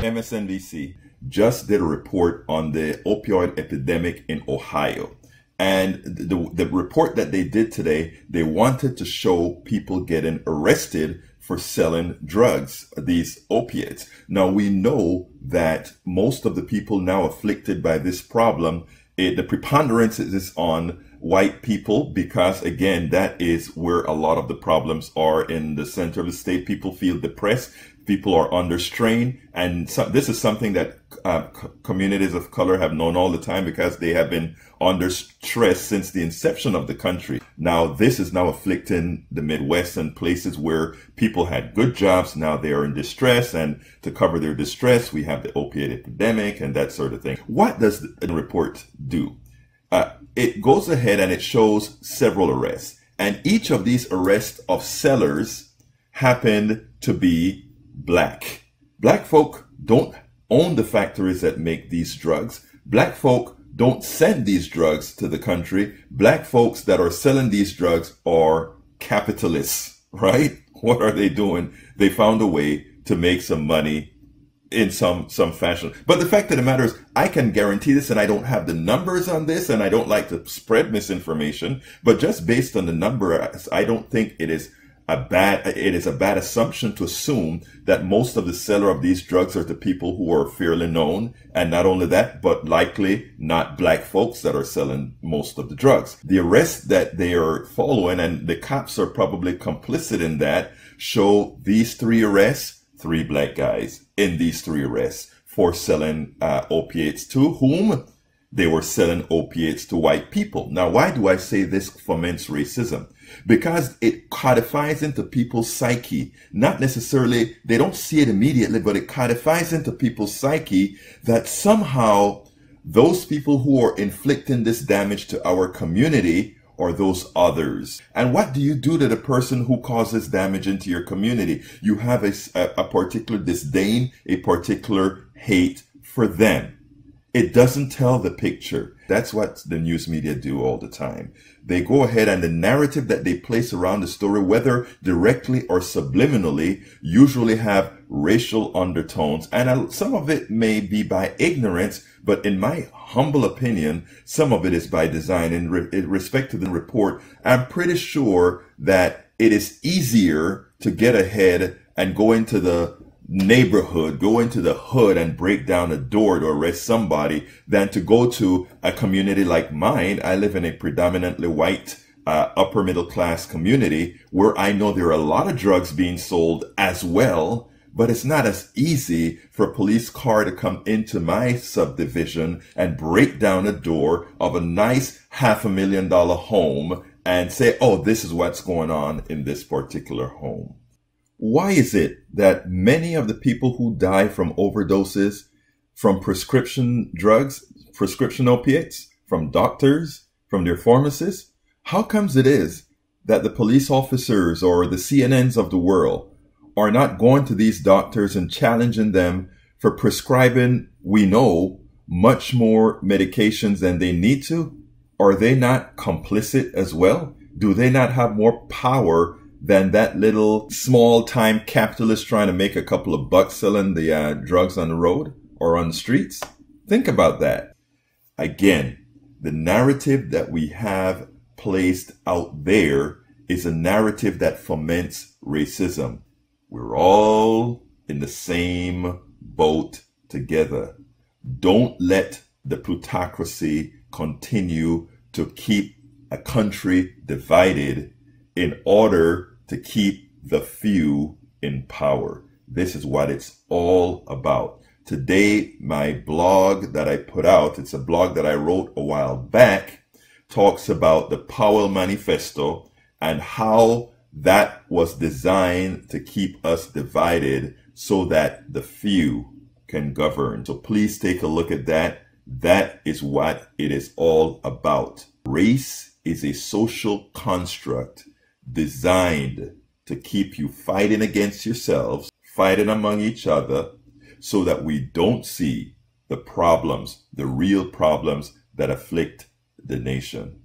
MSNBC just did a report on the opioid epidemic in Ohio. And the report that they did today, they wanted to show people getting arrested for selling drugs, these opiates. Now, we know that most of the people now afflicted by this problem, the preponderance is on white people, because again, that is where a lot of the problems are in the center of the state. People feel depressed. People are under strain. And so this is something that communities of color have known all the time, because they have been under stress since the inception of the country. Now, this is now afflicting the Midwest and places where people had good jobs. Now they are in distress, and to cover their distress, we have the opiate epidemic and that sort of thing. What does the report do? It goes ahead and it shows several arrests, and each of these arrests of sellers happened to be black. Black folk don't own the factories that make these drugs. Black folk don't send these drugs to the country. Black folks that are selling these drugs are capitalists, right? What are they doing? They found a way to make some money in some fashion. But the fact of the matter is, I can guarantee this, and I don't have the numbers on this, and I don't like to spread misinformation, but just based on the number, I don't think it is a bad assumption to assume that most of the seller of these drugs are the people who are fairly known. And not only that, but likely not black folks that are selling most of the drugs. The arrests that they are following, and the cops are probably complicit in that, show these 3 arrests, 3 black guys in these 3 arrests for selling opiates, to whom they were selling opiates to white people. Now, why do I say this foments racism? Because it codifies into people's psyche. Not necessarily, they don't see it immediately, but it codifies into people's psyche that somehow those people who are inflicting this damage to our community are those others. And what do you do to the person who causes damage into your community? You have a particular disdain, a particular hate for them. It doesn't tell the picture. That's what the news media do all the time. They go ahead, and the narrative that they place around the story, whether directly or subliminally, usually have racial undertones. And some of it may be by ignorance, but in my humble opinion, some of it is by design. In respect to the report, I'm pretty sure that it is easier to get ahead and go into the neighborhood, go into the hood and break down a door to arrest somebody than to go to a community like mine. I live in a predominantly white, upper middle class community where I know there are a lot of drugs being sold as well, but it's not as easy for a police car to come into my subdivision and break down a door of a nice $500,000 home and say, oh, this is what's going on in this particular home. Why is it that many of the people who die from overdoses, from prescription drugs, prescription opiates, from doctors, from their pharmacists, how comes it is that the police officers or the CNNs of the world are not going to these doctors and challenging them for prescribing, we know, much more medications than they need to? Are they not complicit as well? Do they not have more power than that little small-time capitalist trying to make a couple of bucks selling the drugs on the road or on the streets? Think about that. Again, the narrative that we have placed out there is a narrative that foments racism. We're all in the same boat together. Don't let the plutocracy continue to keep a country divided in order to keep the few in power. This is what it's all about. Today, my blog that I put out, it's a blog that I wrote a while back, talks about the Powell Manifesto and how that was designed to keep us divided so that the few can govern. So please take a look at that. That is what it is all about. Race is a social construct designed to keep you fighting against yourselves, fighting among each other, so that we don't see the problems, the real problems that afflict the nation.